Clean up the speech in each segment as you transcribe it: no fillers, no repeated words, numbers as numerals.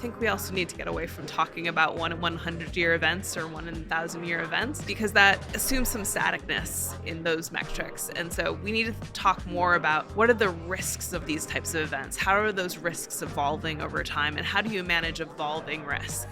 think we also need to get away from talking about 1 in 100-year events or 1 in 1,000-year events, because that assumes some staticness in those metrics. And so we need to talk more about what are the risks of these types of events? How are those risks evolving over time? And how do you manage evolving risks?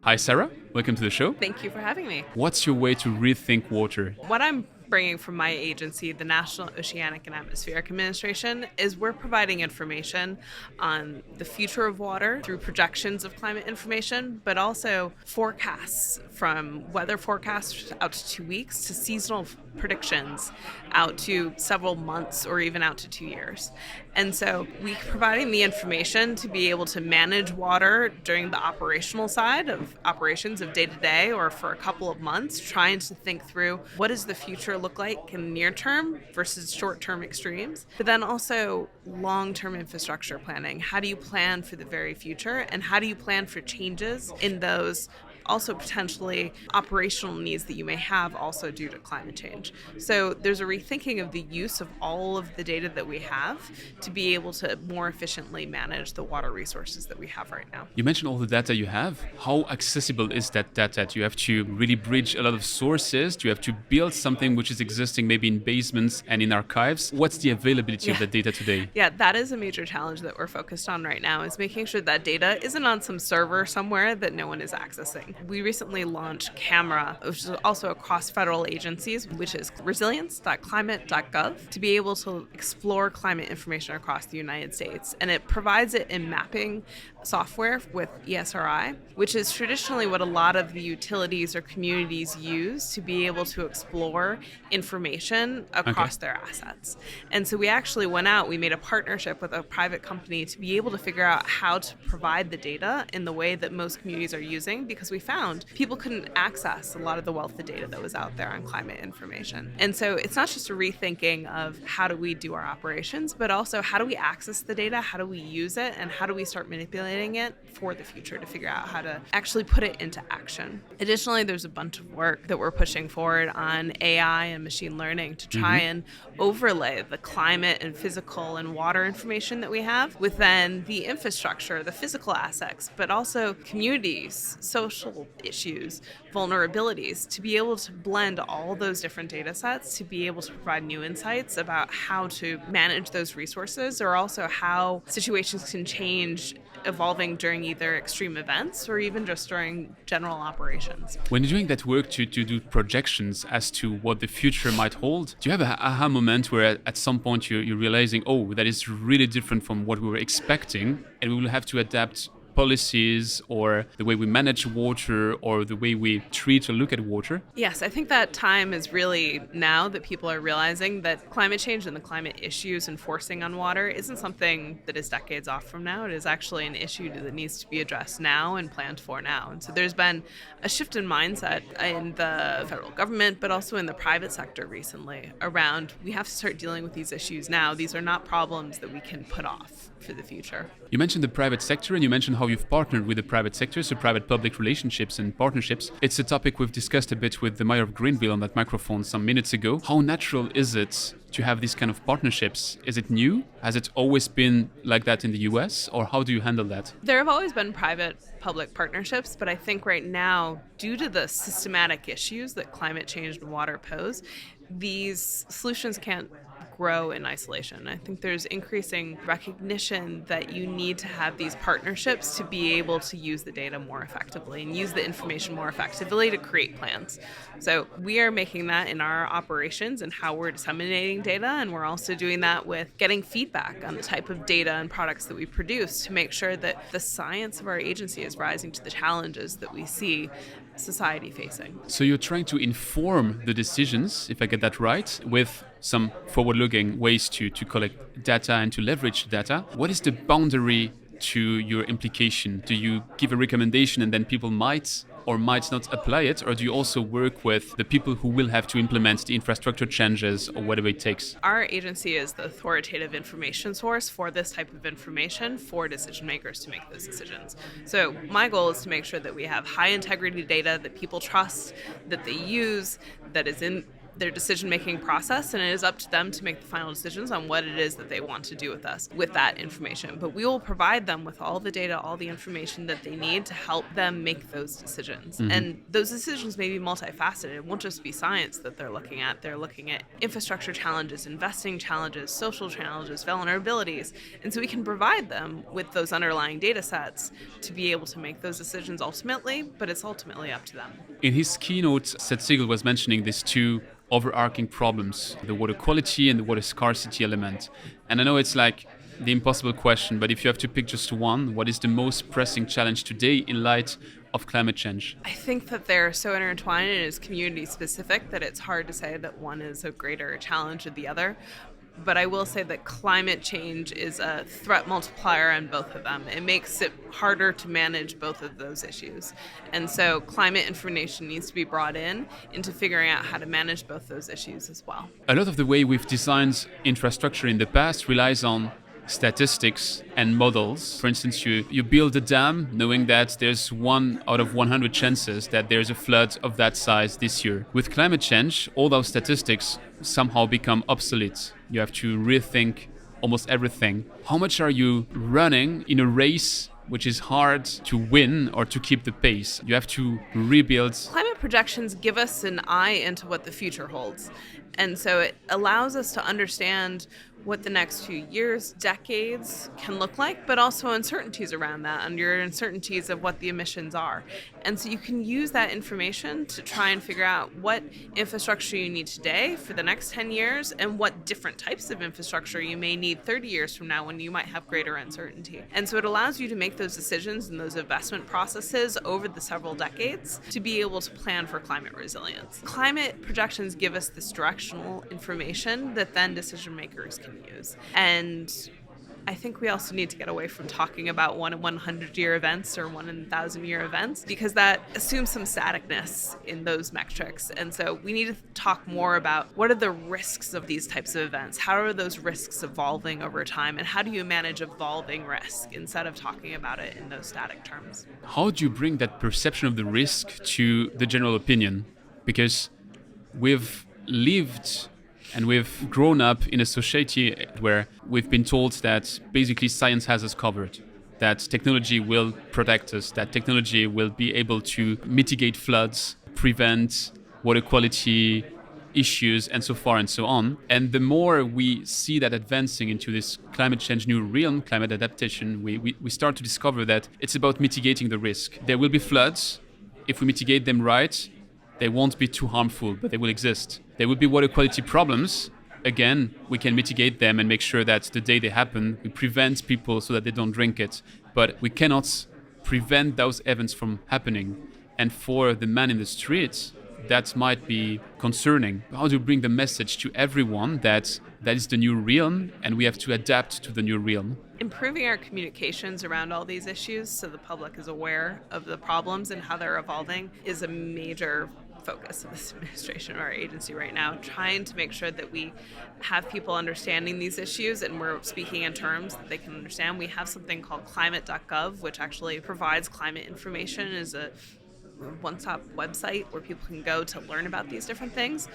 Hi, Sarah. Welcome to the show. Thank you for having me. What's your way to rethink water? What I'm bringing from my agency, the National Oceanic and Atmospheric Administration, is we're providing information on the future of water through projections of climate information, but also forecasts, from weather forecasts out to 2 weeks to seasonal predictions out to several months or even out to 2 years. And so we're providing the information to be able to manage water during the operational side of operations of day to day or for a couple of months, trying to think through what does the future look like in near term versus short term extremes, but then also long term infrastructure planning. How do you plan for the very future, and how do you plan for changes in those also potentially operational needs that you may have also due to climate change? So there's a rethinking of the use of all of the data that we have to be able to more efficiently manage the water resources that we have right now. You mentioned all the data you have. How accessible is that data? Do you have to really bridge a lot of sources? Do you have to build something which is existing maybe in basements and in archives? What's the availability of the data today? Yeah, that is a major challenge that we're focused on right now, is making sure that data isn't on some server somewhere that no one is accessing. We recently launched CAMERA, which is also across federal agencies, which is resilience.climate.gov, to be able to explore climate information across the United States. And it provides it in mapping software with ESRI, which is traditionally what a lot of the utilities or communities use to be able to explore information across their assets. And so we actually went out, we made a partnership with a private company to be able to figure out how to provide the data in the way that most communities are using, because we found people couldn't access a lot of the wealth of data that was out there on climate information. And so it's not just a rethinking of how do we do our operations, but also how do we access the data, how do we use it, and how do we start manipulating it for the future to figure out how to actually put it into action. Additionally, there's a bunch of work that we're pushing forward on AI and machine learning to try and overlay the climate and physical and water information that we have within the infrastructure, the physical assets, but also communities, social issues, vulnerabilities, to be able to blend all those different data sets to be able to provide new insights about how to manage those resources, or also how situations can change evolving during either extreme events or even just during general operations. When you're doing that work to do projections as to what the future might hold, do you have an aha moment where at some point you're realizing, oh, that is really different from what we were expecting, and we will have to adapt policies or the way we manage water or the way we treat or look at water? Yes, I think that time is really now that people are realizing that climate change and the climate issues enforcing on water isn't something that is decades off from now. It is actually an issue that needs to be addressed now and planned for now. And so there's been a shift in mindset in the federal government, but also in the private sector recently around we have to start dealing with these issues now. These are not problems that we can put off for the future. You mentioned the private sector, and you mentioned how you've partnered with the private sector, so private-public relationships and partnerships. It's a topic we've discussed a bit with the mayor of Greenville on that microphone some minutes ago. How natural is it to have these kind of partnerships? Is it new? Has it always been like that in the US, or how do you handle that? There have always been private-public partnerships, but I think right now, due to the systematic issues that climate change and water pose, these solutions can't grow in isolation. I think there's increasing recognition that you need to have these partnerships to be able to use the data more effectively and use the information more effectively to create plans. So we are making that in our operations and how we're disseminating data, and we're also doing that with getting feedback on the type of data and products that we produce to make sure that the science of our agency is rising to the challenges that we see society facing. So you're trying to inform the decisions, if I get that right, with some forward-looking ways to collect data and to leverage data. What is the boundary to your implication? Do you give a recommendation and then people might or might not apply it, or do you also work with the people who will have to implement the infrastructure changes or whatever it takes? Our agency is the authoritative information source for this type of information for decision makers to make those decisions. So my goal is to make sure that we have high integrity data that people trust, that they use, that is in their decision-making process, and it is up to them to make the final decisions on what it is that they want to do with us, with that information. But we will provide them with all the data, all the information that they need to help them make those decisions. And those decisions may be multifaceted. It won't just be science that they're looking at. They're looking at infrastructure challenges, investing challenges, social challenges, vulnerabilities. And so we can provide them with those underlying data sets to be able to make those decisions ultimately, but it's ultimately up to them. In his keynote, Seth Siegel was mentioning these two overarching problems, the water quality and the water scarcity element. And I know it's like the impossible question, but if you have to pick just one, what is the most pressing challenge today in light of climate change? I think that they're so intertwined and is community specific that it's hard to say that one is a greater challenge than the other. But I will say that climate change is a threat multiplier on both of them. It makes it harder to manage both of those issues. And so climate information needs to be brought into figuring out how to manage both those issues as well. A lot of the way we've designed infrastructure in the past relies on statistics and models. For instance, you build a dam knowing that there's 1 out of 100 chances that there's a flood of that size this year. With climate change, all those statistics somehow become obsolete. You have to rethink almost everything. How much are you running in a race which is hard to win or to keep the pace? You have to rebuild. Climate projections give us an eye into what the future holds. And so it allows us to understand what the next few years, decades can look like, but also uncertainties around that, and your uncertainties of what the emissions are. And so you can use that information to try and figure out what infrastructure you need today for the next 10 years and what different types of infrastructure you may need 30 years from now when you might have greater uncertainty. And so it allows you to make those decisions and those investment processes over the several decades to be able to plan for climate resilience. Climate projections give us this directional information that then decision makers can use. And I think we also need to get away from talking about 1 in 100-year events or 1 in 1,000-year events, because that assumes some staticness in those metrics. And so we need to talk more about what are the risks of these types of events? How are those risks evolving over time? And how do you manage evolving risk instead of talking about it in those static terms? How do you bring that perception of the risk to the general opinion? Because we've lived and we've grown up in a society where we've been told that basically science has us covered, that technology will protect us, that technology will be able to mitigate floods, prevent water quality issues, and so far and so on. And the more we see that advancing into this climate change new realm, climate adaptation, we start to discover that it's about mitigating the risk. There will be floods. If we mitigate them right, they won't be too harmful, but they will exist. There will be water quality problems. Again, we can mitigate them and make sure that the day they happen, we prevent people so that they don't drink it. But we cannot prevent those events from happening. And for the man in the street, that might be concerning. How do you bring the message to everyone that that is the new realm and we have to adapt to the new realm? Improving our communications around all these issues so the public is aware of the problems and how they're evolving is a major focus of this administration or our agency right now, trying to make sure that we have people understanding these issues and we're speaking in terms that they can understand. We have something called climate.gov, which actually provides climate information as a one-stop website where people can go to learn about these different things.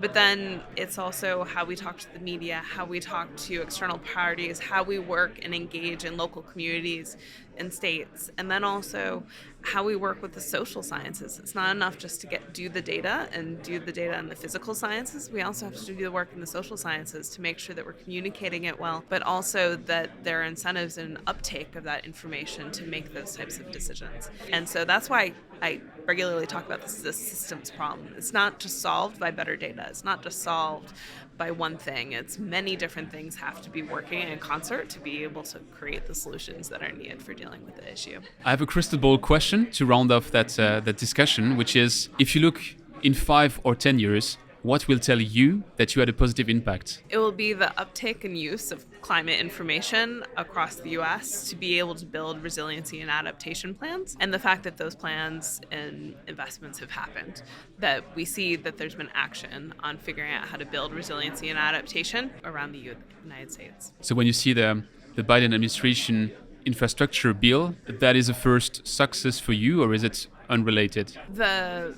But then it's also how we talk to the media, how we talk to external parties, how we work and engage in local communities and states, and then also how we work with the social sciences. It's not enough just to do the data in the physical sciences. We also have to do the work in the social sciences to make sure that we're communicating it well, but also that there are incentives and uptake of that information to make those types of decisions. And so that's why I regularly talk about this as a systems problem. It's not just solved by better data. It's not just solved by one thing. It's many different things have to be working in concert to be able to create the solutions that are needed for dealing with the issue. I have a crystal ball question to round off that discussion, which is, if you look in 5 or 10 years, what will tell you that you had a positive impact? It will be the uptake and use of climate information across the US to be able to build resiliency and adaptation plans, and the fact that those plans and investments have happened, that we see that there's been action on figuring out how to build resiliency and adaptation around the United States. So when you see the Biden administration infrastructure bill, that is a first success for you, or is it unrelated? The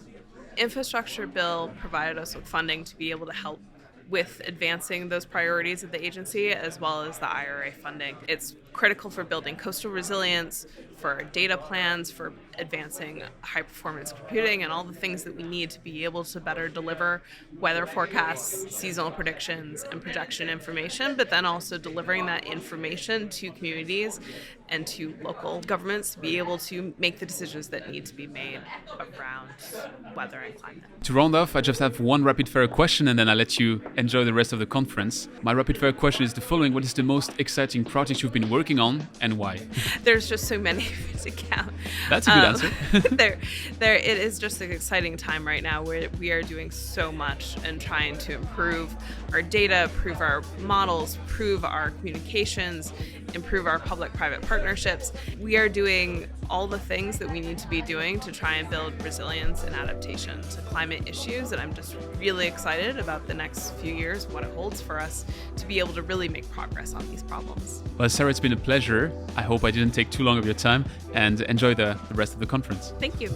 infrastructure bill provided us with funding to be able to help with advancing those priorities of the agency, as well as the IRA funding. It's critical for building coastal resilience, for data plans, for advancing high performance computing, and all the things that we need to be able to better deliver weather forecasts, seasonal predictions, and projection information, but then also delivering that information to communities and to local governments to be able to make the decisions that need to be made around weather and climate. To round off, I just have one rapid fire question and then I'll let you enjoy the rest of the conference. My rapid fire question is the following: what is the most exciting project you've been working on and why? There's just so many to count. That's a good answer. It is just an exciting time right now where we are doing so much and trying to improve our data, improve our models, improve our communications, improve our public-private partnerships. We are doing all the things that we need to be doing to try and build resilience and adaptation to climate issues, and I'm just really excited about the next few years, what it holds for us to be able to really make progress on these problems. Well, Sarah, it's been a pleasure. I hope I didn't take too long of your time, and enjoy the rest of the conference. Thank you.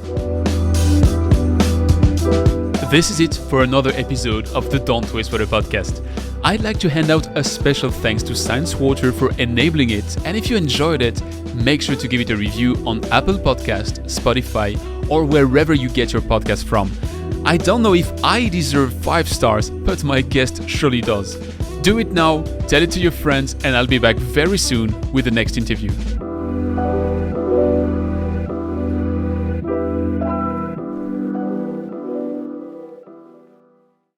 This is it for another episode of the Don't Waste Water podcast. I'd like to hand out a special thanks to Science Water for enabling it, and if you enjoyed it, make sure to give it a review on Apple Podcast, Spotify, or wherever you get your podcast from. I don't know if I deserve 5 stars, but my guest surely does. Do it now, tell it to your friends, and I'll be back very soon with the next interview.